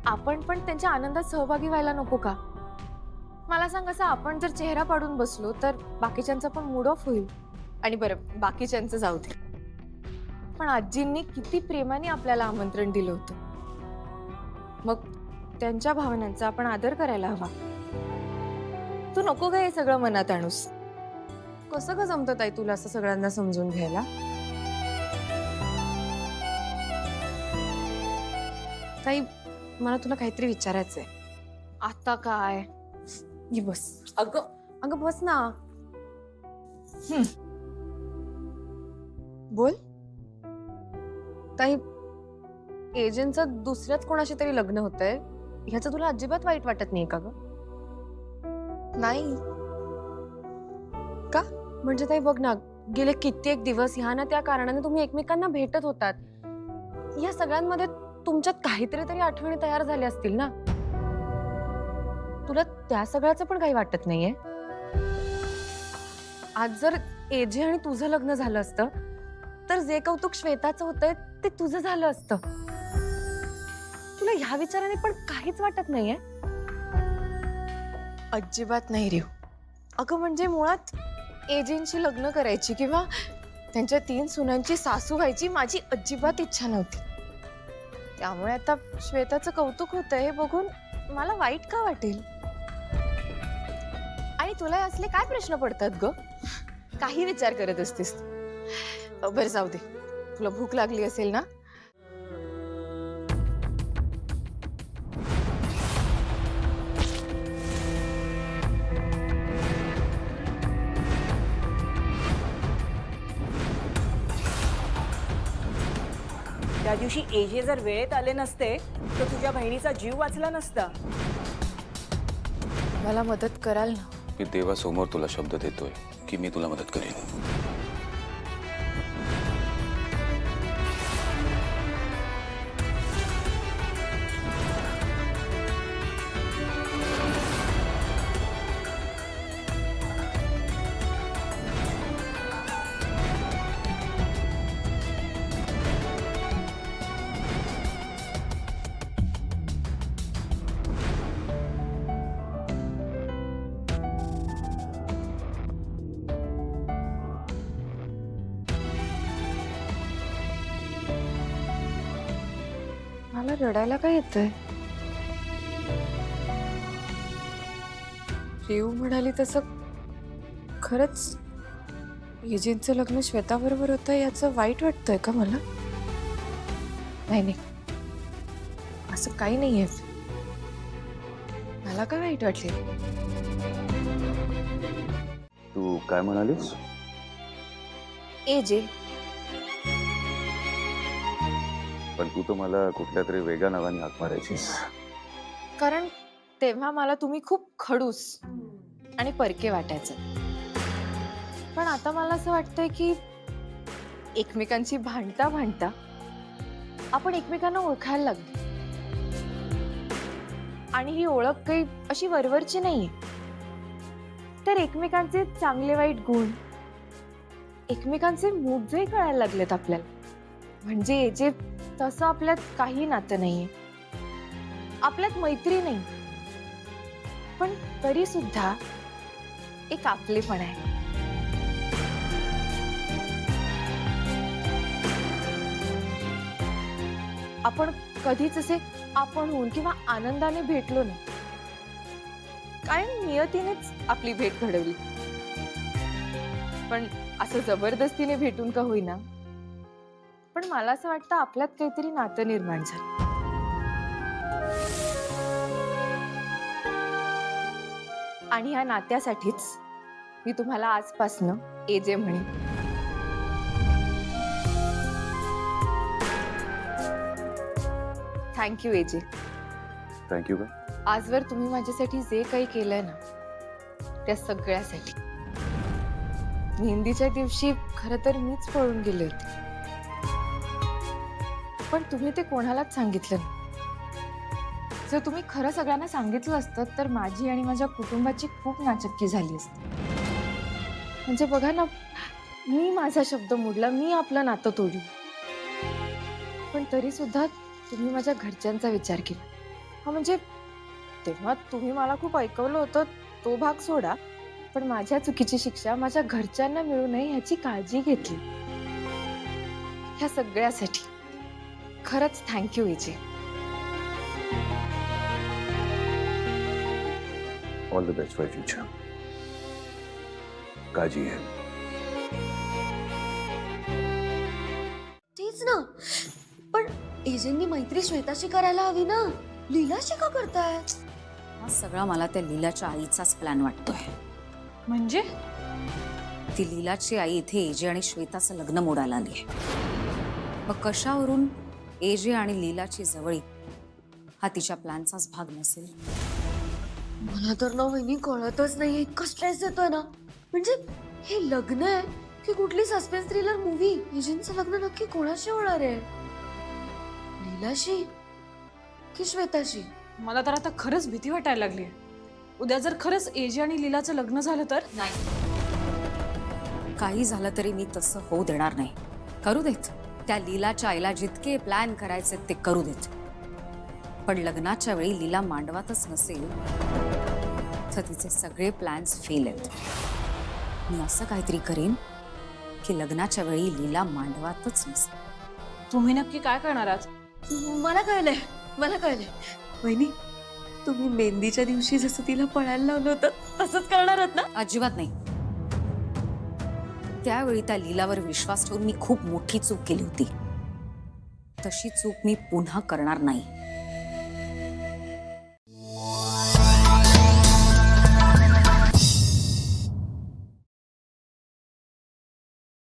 आपण पण त्यांच्या आनंदात सहभागी व्हायला नको का? मला सांग, असं आपण जर चेहरा पाडून बसलो तर बाकीच्यांचा पण मूड ऑफ होईल. आणि बरं, बाकीच्यांचं जाऊ दे, पण आजींनी किती प्रेमाने आपल्याला आमंत्रण दिलं होतं. मग त्यांच्या भावनांचा आपण आदर करायला हवा. तू नको काय हे सगळं मनात आणूस. कसं का जमतं ताई तुला असं सगळ्यांना समजून घ्यायला? ताई, मला तुला काहीतरी विचारायचंय. आता काय? ये बस. अगं अगं बस ना. बोल. ताई, एजंटचं दुसऱ्याच कोणाशी तरी लग्न होतंय, ह्याचं तुला अजिबात वाईट वाटत नाही का ग? नाही का? म्हणजे ताई बघ ना, गेले कित्येक दिवस ह्या ना त्या कारणाने तुम्ही एकमेकांना भेटत होतात. या सगळ्यांमध्ये तुमच्यात काहीतरी तरी आठवणी तयार झाल्या असतील ना? तुला त्या सगळ्याचं पण काही वाटत नाहीये? आज जर एजे आणि तुझं लग्न झालं असतं तर जे कौतुक श्वेताचं होतंय ते तुझं झालं असतं. तुला ह्या विचाराने पण काहीच वाटत नाहीये? अजिबात नाही रेव. अगं म्हणजे मुळात एजेंशी लग्न करायची किंवा त्यांच्या 3 सुनांची सासू व्हायची माझी अजिबात इच्छा नव्हती. त्यामुळे आता श्वेताचं कौतुक होतंय हे बघून मला वाईट का वाटेल? आणि तुला असले काय प्रश्न पडतात ग? काही विचार करत असतेस. बरं जाऊ दे, तुला भूक लागली असेल ना? त्या दिवशी एजे जर वेळेत आले नसते तर तुझ्या बहिणीचा जीव वाचला नसता. मला मदत कराल ना? मी देवासमोर तुला शब्द देतोय की मी तुला मदत करेन. मला रडायला काय येतंय? रेव म्हणाली तसं खरंच एजेंचं लग्न श्वेताबरोबर होतं याचं वाईट वाटतंय का मला? नाही नाही, असं काही नाहीये. मला काय वाईट वाटले? तू काय म्हणालीस? एजे. पण तू तर मला कुठल्या तरी वेगळ्या नावाने हाक मारायचीस. कारण तेव्हा मला तुम्ही खूप खडूस आणि परके वाटायचं. पण आता मला असं वाटतंय की एकमेकांची भांडता भांडता आपण एकमेकांना ओळखायला लागलो. आणि ही ओळख काही अशी वरवरची नाहीये, तर एकमेकांचे चांगले वाईट गुण, एकमेकांचे मुद्दे कळायला लागलेत आपल्याला. म्हणजे जे तसं आपल्यात काही नातं नाहीये, आपल्यात मैत्री नाही, पण तरी सुद्धा एक आपलेपण आहे. आपण कधीच असे आपण होऊन किंवा आनंदाने भेटलो नाही, कायम नियतीनेच आपली भेट घडवली. पण असं जबरदस्तीने भेटून का होईना, पण मला असं वाटतं आपल्यात काहीतरी नातं निर्माण झालं. आणि ह्या नात्यासाठीच मी तुम्हाला आजपासनं एजे म्हणेन. Thank you AJ. थँक्यू का? आजवर तुम्ही माझ्यासाठी जे काही केलंय ना, त्या सगळ्यासाठी. मेहंदीच्या दिवशी खरं तर मीच पळून गेले होते, पण तुम्ही ते कोणालाच सांगितलं नाही. जर तुम्ही खरं सगळ्यांना सांगितलं असतं तर माझी आणि माझ्या कुटुंबाची खूप नाचक्की झाली असती. म्हणजे बघा ना, मी माझा शब्द मोडला, मी आपलं नातं तोडलं, पण तरी सुद्धा तुम्ही माझ्या घरच्यांचा विचार केला. हा म्हणजे तेव्हा तुम्ही मला खूप ऐकवलं होतं तो भाग सोडा, पण माझ्या चुकीची शिक्षा माझ्या घरच्यांना मिळू नये ह्याची काळजी घेतली. ह्या सगळ्यासाठी खरंच thank you Vijay. All the best for future. काळजी घे. तेच ना, पण एजंटनी मैत्री श्वेताशी करायला हवी ना, लीलाशी का करताय? हा सगळा मला त्या लीलाच्या आईचाच प्लॅन वाटतोय. म्हणजे ती लीलाची आई इथे एजे आणि श्वेताचं लग्न मोडायला आली. मग कशावरून एजे आणि लीलाची जवळी हा तिच्या प्लॅनचाच भाग नसेल? मला तर ना वहिनी कळतच नाहीये, इतका स्ट्रेस येतोय ना. म्हणजे हे लग्न आहे की कुठली सस्पेन्स थ्रिलर मूवी? एजंटचं लग्न नक्की कोणाशी होणार आहे? लीलाशी की श्वेताशी? मला तर आता खरंच भीती वाटायला लागली. उद्या जर खरंच एजे आणि लीलाचं लग्न झालं तर? काही झालं तरी मी तसं होऊ देणार नाही. करू देत. त्या लीलाच्या आईला जितके प्लॅन करायचे ते करू देत. पण लग्नाच्या वेळी लीला मांडवातच नसेल तर तिचे सगळे प्लॅन्स फेल आहेत. मी असं काहीतरी करेन की लग्नाच्या वेळी लीला मांडवातच नसेल. तुम्ही नक्की काय करणार आहात? मला कळलंय, मला कळलंय. वहिनी, तुम्ही मेहंदीच्या दिवशी जसं तिला पळायला लावलं होतं तसंच करणार आहात ना? अजिबात नाही. त्यावेळी त्या लीलावर विश्वास ठेवून मी खूप मोठी चूक केली होती. तशी चूक मी पुन्हा करणार नाही.